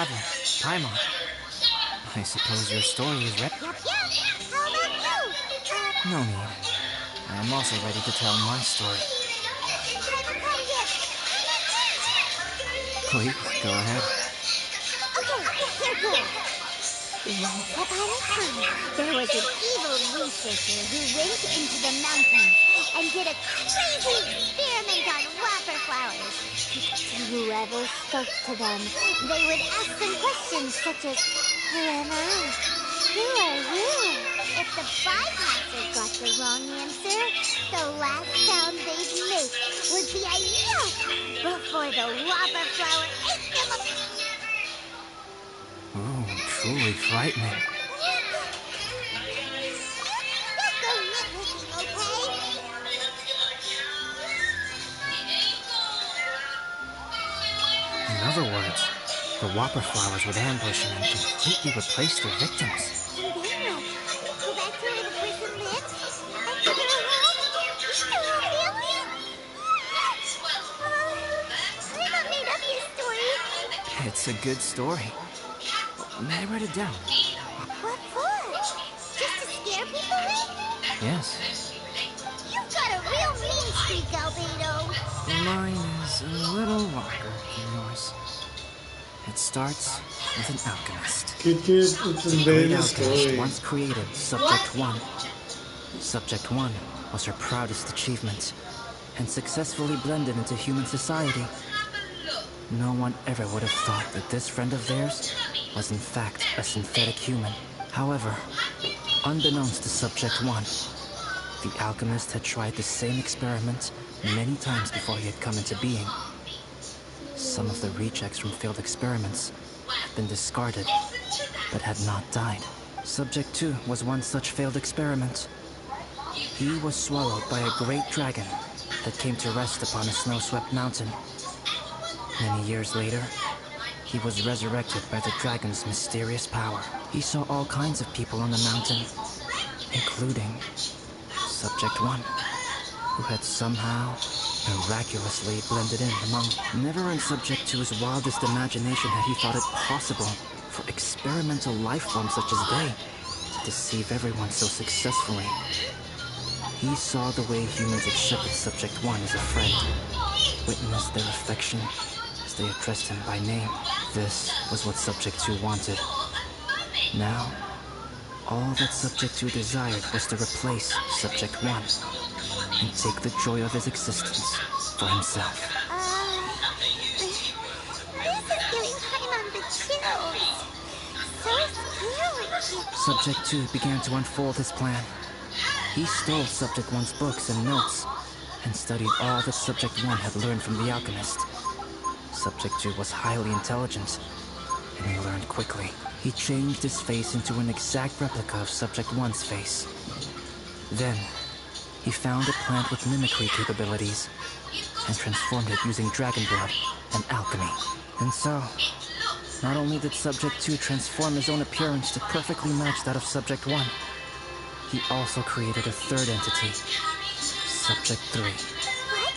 travel, Paimon. I suppose your story is ready. Yep. How about you? No need. I am also ready to tell my story. Haven't come yet. Please, go ahead. Okay, here goes. Once upon a time, there was an evil researcher who went into the mountains and did a crazy experiment on whopper flowers. To whoever spoke to them, they would ask them questions such as, who am I? Who are you? If the bypasser got the wrong answer, the last sound they'd make would be a yuck before the whopper flower ate them up. Oh, truly frightening. Don't go nitpicking, okay? In other words, the whopper flowers would ambush and completely replace their victims. And then what? Go back to where the person lived? Back to their home? To her family? I'm not made up your story. It's a good story. May I write it down? What for? Just to scare people with? Yes. You've got a real mean streak, Albedo. Mine is a little longer than yours. It starts with an alchemist. Kid, it's a The very great nice alchemist story. once created Subject 1. Subject 1 was her proudest achievement, and successfully blended into human society. No one ever would have thought that this friend of theirs was in fact a synthetic human. However, unbeknownst to Subject 1, the alchemist had tried the same experiment many times before he had come into being. Some of the rejects from failed experiments had been discarded, but had not died. Subject 2 was one such failed experiment. He was swallowed by a great dragon that came to rest upon a snow-swept mountain. Many years later, he was resurrected by the dragon's mysterious power. He saw all kinds of people on the mountain, including Subject 1, who had somehow miraculously blended in among. Never in Subject 2's wildest imagination had he thought it possible for experimental life forms such as they to deceive everyone so successfully. He saw the way humans accepted Subject 1 as a friend, witnessed their affection as they addressed him by name. This was what Subject 2 wanted. Now, all that Subject 2 desired was to replace Subject 1 and take the joy of his existence for himself. This is giving Paimon the chills. So scary. Subject 2 began to unfold his plan. He stole Subject 1's books and notes and studied all that Subject 1 had learned from the alchemist. Subject 2 was highly intelligent, and he learned quickly. He changed his face into an exact replica of Subject 1's face. Then, he found a plant with mimicry capabilities and transformed it using dragon blood and alchemy. And so, not only did Subject 2 transform his own appearance to perfectly match that of Subject 1, he also created a third entity, Subject 3. What?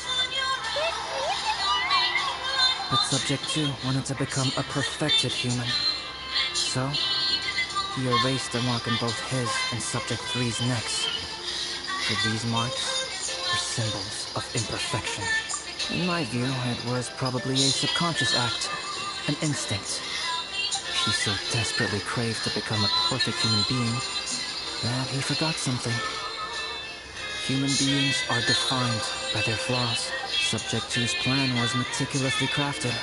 But Subject 2 wanted to become a perfected human. So, he erased the mark in both his and Subject 3's necks. For these marks were symbols of imperfection. In my view, it was probably a subconscious act, an instinct. He so desperately craved to become a perfect human being that he forgot something. Human beings are defined by their flaws. Subject 2's plan was meticulously crafted.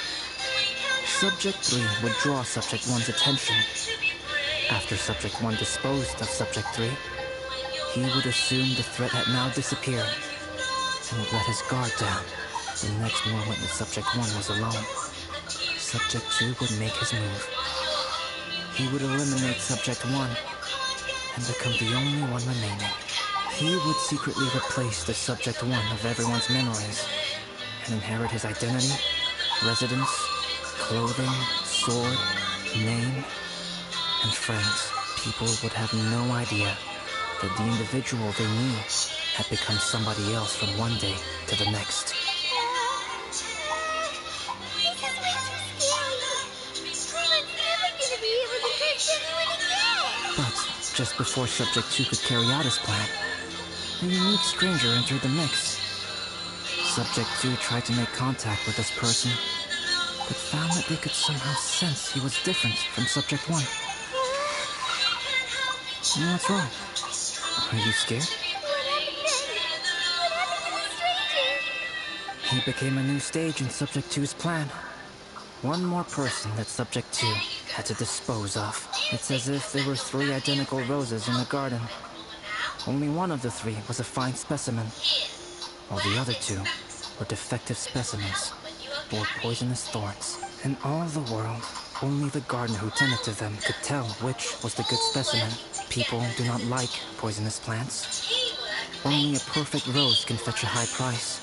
Subject 3 would draw Subject 1's attention. After Subject 1 disposed of Subject 3, he would assume the threat had now disappeared and would let his guard down. The next moment that Subject 1 was alone, Subject 2 would make his move. He would eliminate Subject 1 and become the only one remaining. He would secretly replace the Subject 1 of everyone's memories and inherit his identity, residence, clothing, sword, name, and friends. People would have no idea that the individual they knew had become somebody else from one day to the next. This is way too scary. Paimon's just before Subject 2 could carry out his plan, a unique stranger entered the mix. Subject 2 tried to make contact with this person, but found that they could somehow sense he was different from Subject 1. What's wrong? Are you scared? What happened then? What happened to the stranger? He became a new stage in Subject 2's plan. One more person that Subject 2 had to dispose of. It's as if there were 3 identical roses in the garden. Only one of the 3 was a fine specimen, while the other 2 were defective specimens, bore poisonous thorns. In all the world, only the gardener who tended to them could tell which was the good specimen. People do not like poisonous plants. Only a perfect rose can fetch a high price.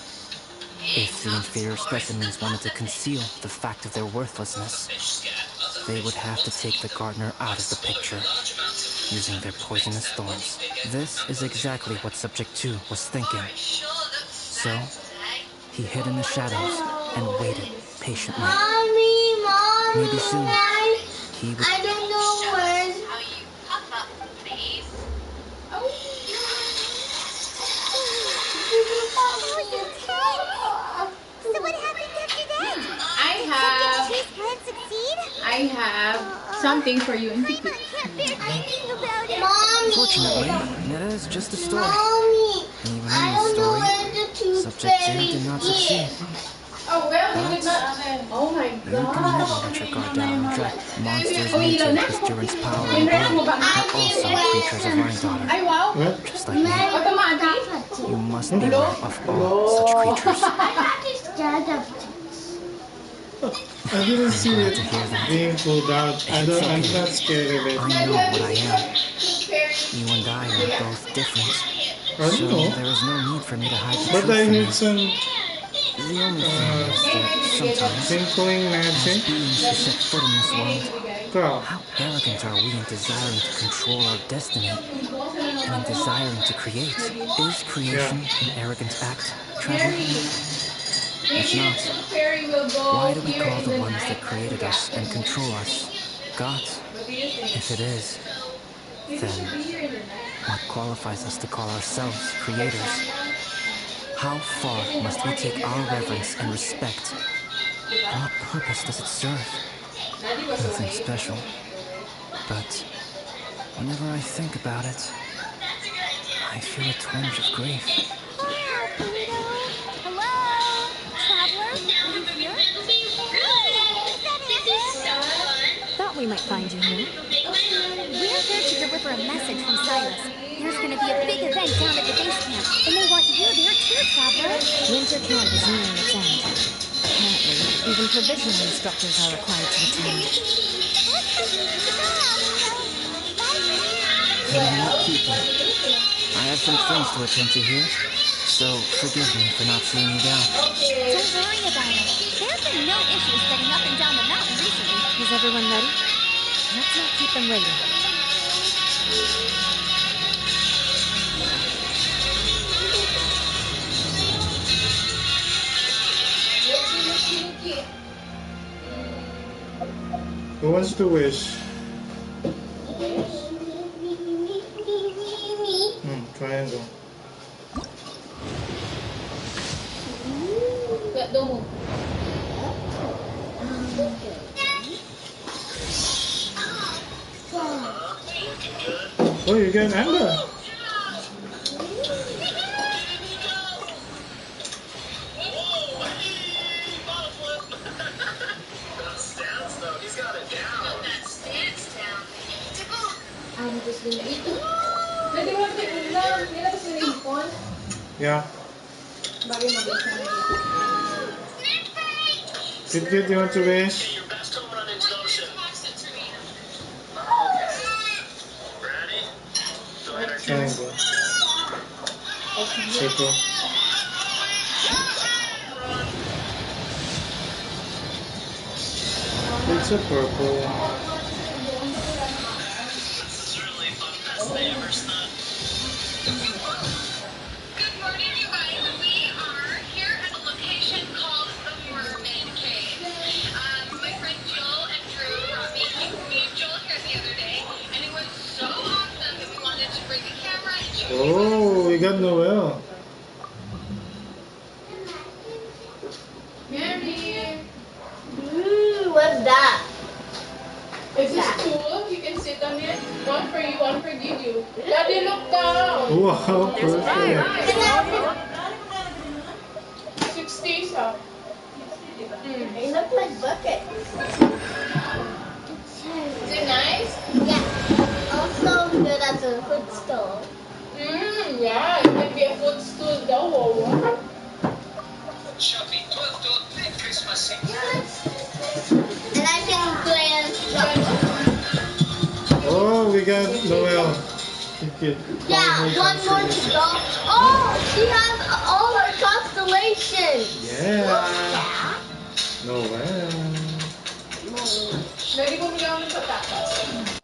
If the inferior specimens wanted to conceal the fact of their worthlessness, they would have to take the gardener out of the picture, using their poisonous thorns. This is exactly what Subject 2 was thinking. So, he hid in the shadows and waited patiently. Mommy, Maybe soon, he would... I don't know where. That was intense! So what happened after that? Did Subject 2's plan succeed? I have something for you. Paimon can't bear thinking about it. Mommy, Fortunately, that is just a story. Mommy, Even I in the don't know story, where the Subject 2 toothpaste did not is. succeed. Oh, well, you did not. Oh my You can never god. let your guard down and track monsters mutated with Duran's power and blood are also creatures of Rhine-Daughter. Ay, wow. Just like me, Automatic. you must beware of all such creatures. I didn't see Glad it to hear that. being pulled out. I'm not scared of it. I know what I am. You and I are both different. I So know. there is no need for me to hide the But truth I from you. heard some The only thing is that sometimes, twinkling as magic. beings who set foot in this world, Girl, how arrogant are we in desiring to control our destiny and in desiring to create? Is creation an arrogant act, Traveler? If not, why do we call the ones that created us and control us gods? If it is, then what qualifies us to call ourselves creators? How far must we take our reverence and respect? And what purpose does it serve? Nothing special. But whenever I think about it, I feel a twinge of grief. Hello, Pluto. Hello? Traveler? Are you here? Is that Amber? Thought we might find you here. We're here to deliver a message from Silas. There's going to be a big event down at the base camp, and they want you there too, Traveler. Winter camp is nearing its end. Apparently, even provisional instructors are required to attend. I'm not keeping. I have some things to attend to here, so forgive me for not seeing you down. Don't worry about it. There's been no issues getting up and down the mountain recently. Is everyone ready? Let's not keep them waiting. who wants to wish? Triangle. Oh, you got Amber. Yeah. Kid, you want to wish? Triangle. Circle. It's a purple. Good morning, you guys. We are here at a location called the Mermaid Cave. My friend Jill and Drew brought me. Me and Joel here the other day, and it was so awesome. It was Oh, we got Noel. Mary, What's that? is this stool? You can sit on it. One for you, one for Gigi. Daddy, look down. Wow, There's fire. perfect. 60s up. They look like buckets. Is it nice? Yeah. Also good as a footstool. Yeah, it can be a footstool though. And I can play a drum. Oh, we got Noel. Cute. Yeah, one more to go. Oh, she has all her constellations. Yeah. Noel. Ready bumili ako ng patatas.